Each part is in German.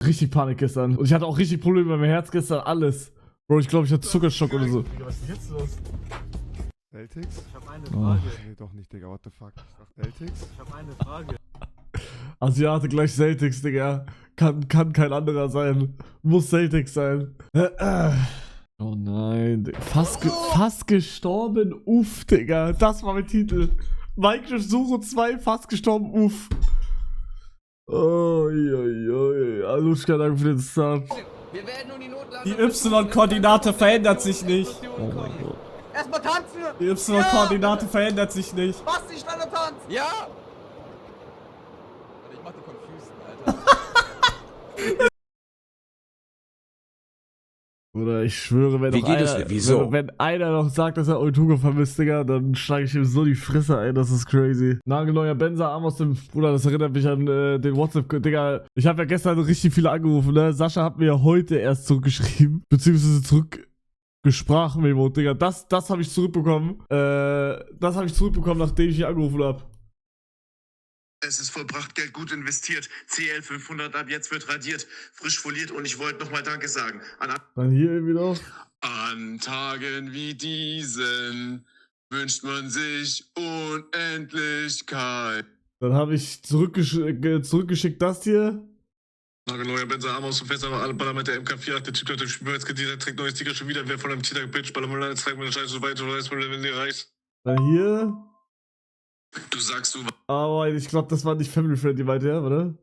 richtig Panik gestern. Und ich hatte auch richtig Probleme mit meinem Herz gestern, alles. Bro, ich glaube, ich hatte Zuckerschock oder so. Was ist jetzt los? Celtics? Ich hab eine Frage. Nee, doch nicht, Digga, what the fuck. Celtics? Ich hab eine Frage. Asiate gleich Celtics, Digga. Kann kein anderer sein. Muss Celtics sein. Oh nein, Digga. Fast gestorben, uff, Digga. Das war mein Titel. Minecraft Suche 2, fast gestorben, uff. Oh, Aluschka, danke für den Start. Die Y-Koordinate verändert sich nicht. Oh mein Gott. Erstmal tanzen! Die Y-Koordinate verändert sich nicht. Was, die Standard-Tanz? Ja! Ich mach die Confusion, Alter. Oder ich schwöre, wenn, Wie noch geht es einer, dir? Wieso? wenn einer noch sagt, dass er Eutugo vermisst, Digga, dann schlage ich ihm so die Fresse ein, das ist crazy. Nagelneuer Benzer-Arm aus dem... Bruder, das erinnert mich an den WhatsApp... Digga, ich habe ja gestern richtig viele angerufen, ne? Sascha hat mir ja heute erst zurückgeschrieben, beziehungsweise zurückgesprach-Memo, Digga. Das habe ich zurückbekommen. Nachdem ich ihn angerufen habe. Es ist vollbracht, Geld gut investiert. CL 500 ab jetzt wird radiert, frisch foliert und ich wollte nochmal Danke sagen. Dann hier irgendwie noch. An Tagen wie diesen wünscht man sich Unendlichkeit. Dann habe ich zurückgeschickt das hier. Nagelneuer Benzer, Arm aus dem Fenster, aber alle Baller mit der MK4, der Typ hat den Spiel jetzt gedient, trägt neues Sticker schon wieder, wer von einem Tita Bitch, Baller mal jetzt trägt meine Scheiße so weit, oder ist man wenn ihr reicht. Dann hier. Du sagst, du... Aber ich glaube, das war nicht family-friendly weiter, oder?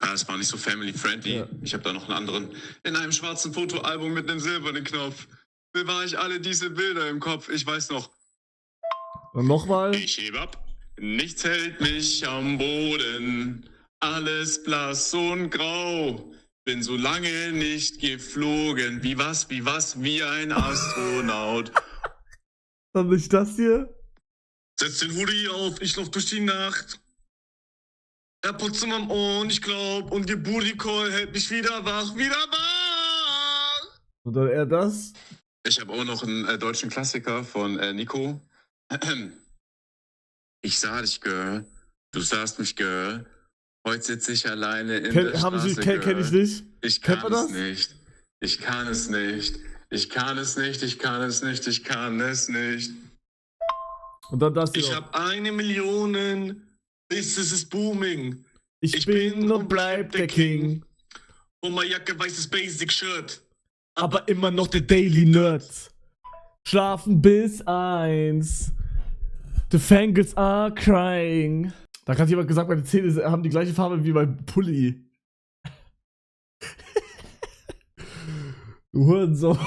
Ah, es war nicht so family-friendly. Ja. Ich habe da noch einen anderen. In einem schwarzen Fotoalbum mit einem silbernen Knopf. Bewahre ich alle diese Bilder im Kopf. Ich weiß noch. Und nochmal. Ich heb ab. Nichts hält mich am Boden. Alles blass und grau. Bin so lange nicht geflogen. Wie ein Astronaut. Dann nicht das hier. Setz den Hoodie auf, ich lauf durch die Nacht. AirPods in meinem Ohr und ich glaub, und ihr Booty Call hält mich wieder wach, Und dann eher das. Ich habe auch noch einen deutschen Klassiker von Nico. Ich sah dich, Girl. Du sahst mich, Girl. Heute sitze ich alleine in der Straße, Girl. Kenn ich nicht. Ich Kennt kann man es das? nicht. Ich kann es nicht. Ich kann es nicht. Ich kann es nicht. Ich kann es nicht. Und dann das hier Ich noch. hab 1 Million. Business ist booming. Ich bin und bleib der King. Und meine Jacke weißes Basic Shirt. Aber immer noch der Daily Nerd. Schlafen bis 1. The Fangirls are crying. Da hat jemand gesagt, meine Zähne haben die gleiche Farbe wie mein Pulli. Du Hurensohn.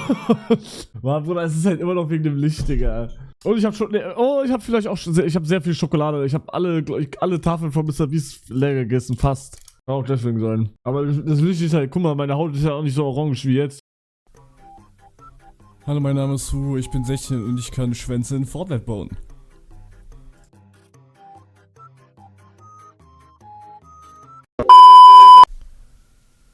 Mann, Bruder, es ist halt immer noch wegen dem Licht, Digga. Und ich hab schon, ich hab vielleicht auch schon, ich hab sehr viel Schokolade. Ich hab alle Tafeln von Mr. Beast leer gegessen, fast. Kann auch deswegen sein. Aber das Licht ist halt, guck mal, meine Haut ist ja auch nicht so orange wie jetzt. Hallo, mein Name ist Hugo, ich bin 16 und ich kann Schwänze in Fortnite bauen.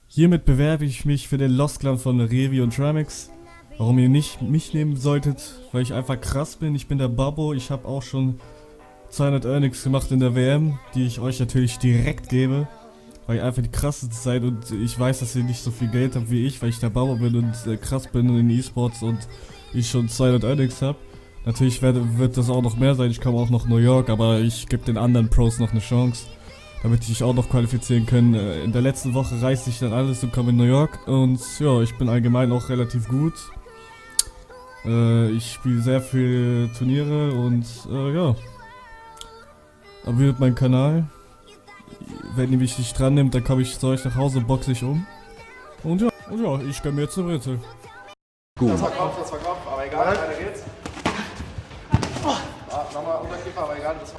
Hiermit bewerbe ich mich für den Lost Clan von Revi und Tramix. Warum ihr nicht mich nehmen solltet, weil ich einfach krass bin. Ich bin der Babbo, ich habe auch schon 200 Earnings gemacht in der WM, die ich euch natürlich direkt gebe. Weil ihr einfach die krasseste seid und ich weiß, dass ihr nicht so viel Geld habt wie ich, weil ich der Babbo bin und krass bin in E-Sports und ich schon 200 Earnings habe. Natürlich wird das auch noch mehr sein, ich komme auch noch New York, aber ich gebe den anderen Pros noch eine Chance, damit die sich auch noch qualifizieren können. In der letzten Woche reiße ich dann alles und komme in New York und ja, ich bin allgemein auch relativ gut. Ich spiele sehr viele Turniere und ja, abonniert meinen Kanal. Wenn ihr mich nicht dran nimmt, dann komme ich zu euch nach Hause, boxe ich um. Und ja, ich gönne mir jetzt eine Ritzel. Gut. Das verkauft, aber egal, weiter geht's. Nochmal Unterkiefer, aber egal, das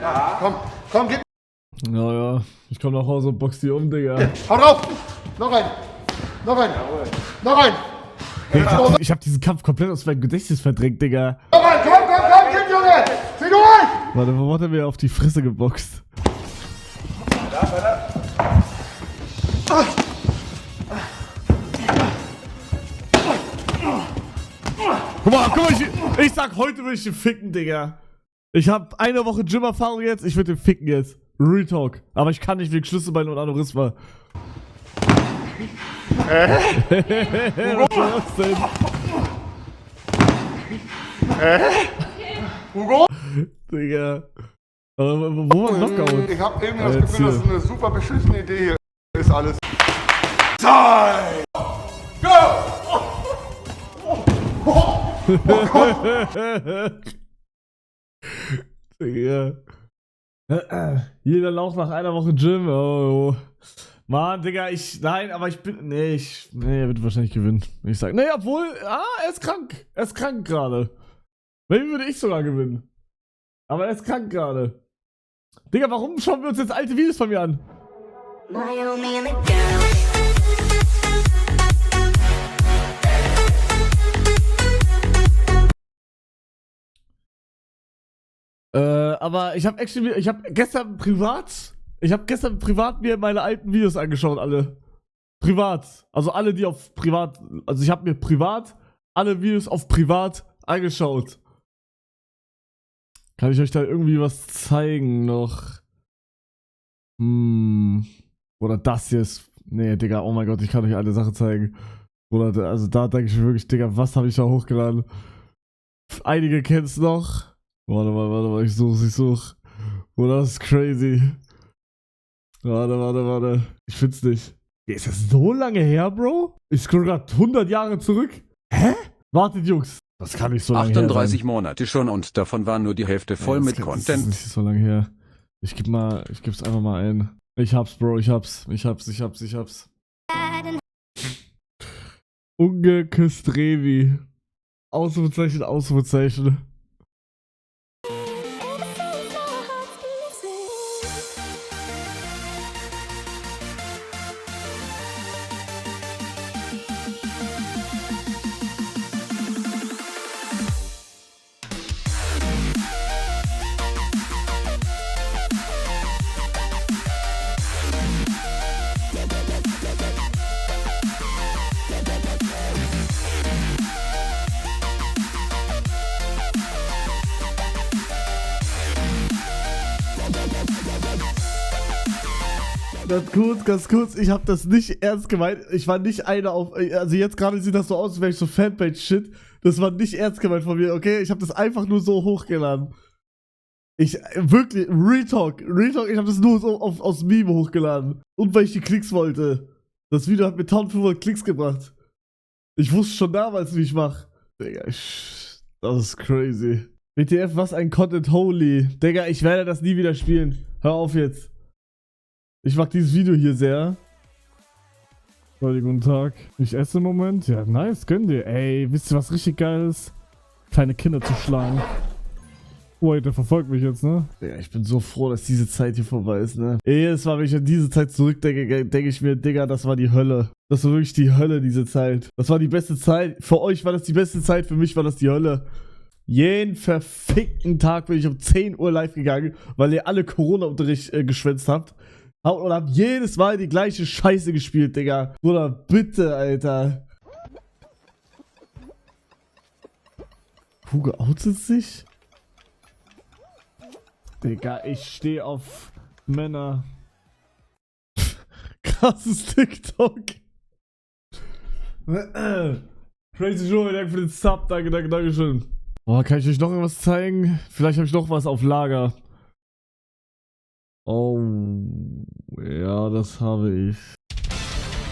Ja, komm, gib! Ja, ich komm nach Hause und box die um, Digga. Hau drauf! Noch ein! Noch ein! Ich hab diesen Kampf komplett aus meinem Gedächtnis verdrängt, Digga. Noch ein! Komm, gib, Junge! Zieh durch! Warte, wo hat er mir auf die Fresse geboxt? Guck mal, ich sag, heute will ich den ficken, Digga. Ich hab eine Woche Gym-Erfahrung jetzt, ich will den ficken jetzt. Real Talk. Aber ich kann nicht wegen Schlüsselbein und Aneurysma. Was war das denn? Hugo? Digga. Aber wo war Knockout? Ich hab irgendwie das Jetzt Gefühl, dass hier. es eine super beschissene Idee hier ist alles. Time! Go! Digga. Jeder Lauch nach einer Woche Gym. Oh. Mann, Digga, nein, aber ich bin, nee, er wird wahrscheinlich gewinnen. Ich sag, nee, obwohl, er ist krank. Er ist krank gerade. Maybe würde ich sogar gewinnen. Aber er ist krank gerade. Digga, warum schauen wir uns jetzt alte Videos von mir an? Naomi and the girl. Aber ich habe gestern privat mir meine alten Videos angeschaut, alle. Privat. Also alle, die auf privat, also ich habe mir privat alle Videos auf privat angeschaut. Kann ich euch da irgendwie was zeigen noch? Oder das hier ist, nee, Digga, oh mein Gott, ich kann euch eine Sache zeigen. Oder, also da denke ich mir wirklich, Digga, was habe ich da hochgeladen? Einige kennen es noch. Warte mal, ich such. Oh, das ist crazy. Warte. Ich find's nicht. Ist das so lange her, Bro? Ich scroll grad 100 Jahre zurück. Hä? Wartet, Jungs. Das kann nicht so lange her sein. 38 Monate schon und davon waren nur die Hälfte voll mit Das Content. ist nicht so lange her. Ich geb's einfach mal ein. Ich hab's, Bro, ich hab's. Ungeküsst Revi. Ausrufezeichen. Ganz kurz, ich habe das nicht ernst gemeint. Ich war nicht einer auf, also jetzt gerade sieht das so aus, als wäre ich so Fanpage-Shit. Das war nicht ernst gemeint von mir, okay? Ich habe das einfach nur so hochgeladen. Wirklich, Real Talk, ich habe das nur so aus Meme hochgeladen. Und weil ich die Klicks wollte. Das Video hat mir 1500 Klicks gebracht. Ich wusste schon damals, wie ich mach. Digga, das ist crazy. WTF, was ein Content Holy. Digga, ich werde das nie wieder spielen. Hör auf jetzt. Ich mag dieses Video hier sehr. Leute, guten Tag. Ich esse im Moment. Ja, nice, gönn dir. Ey, wisst ihr, was richtig geil ist? Kleine Kinder zu schlagen. Oh, der verfolgt mich jetzt, ne? Ja, ich bin so froh, dass diese Zeit hier vorbei ist, ne? Jedes Mal, wenn ich an diese Zeit zurückdenke, denke ich mir, Digga, das war die Hölle. Das war wirklich die Hölle, diese Zeit. Das war die beste Zeit. Für euch war das die beste Zeit, für mich war das die Hölle. Jeden verfickten Tag bin ich um 10 Uhr live gegangen, weil ihr alle Corona-Unterricht geschwänzt habt. Und hab jedes Mal die gleiche Scheiße gespielt, Digga. Bruder, bitte, Alter. Hugo outet sich? Digga, ich stehe auf Männer. Krasses TikTok. Crazy Joe, danke für den Sub. Danke schön. Oh, kann ich euch noch irgendwas zeigen? Vielleicht habe ich noch was auf Lager. Oh, ja, das habe ich.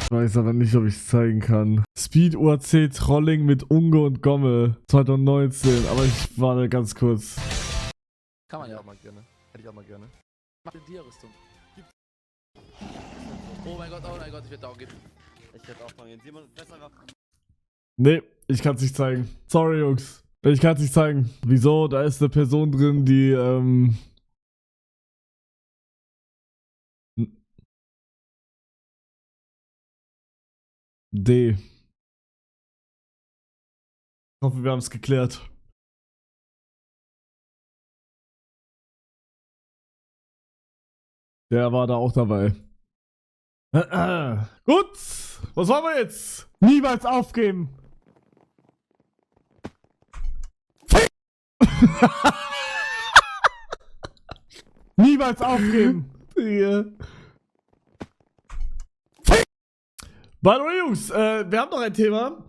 Ich weiß aber nicht, ob ich es zeigen kann. Speed UAC Trolling mit Unge und Gomme 2019, aber ich warte ganz kurz. Kann man ja. Hätte ich auch mal gerne. Mach eine Dia-Rüstung. Oh mein Gott, ich werde auch gehen. Ich hätte auch mal gehen. Simon, besserer. Nee, ich kann es nicht zeigen. Sorry, Jungs. Ich kann es nicht zeigen. Wieso? Da ist eine Person drin, die, D. Ich hoffe, wir haben es geklärt. Der war da auch dabei. Gut, was wollen wir jetzt? Niemals aufgeben. Niemals aufgeben. Digga. By the way, Jungs, wir haben noch ein Thema.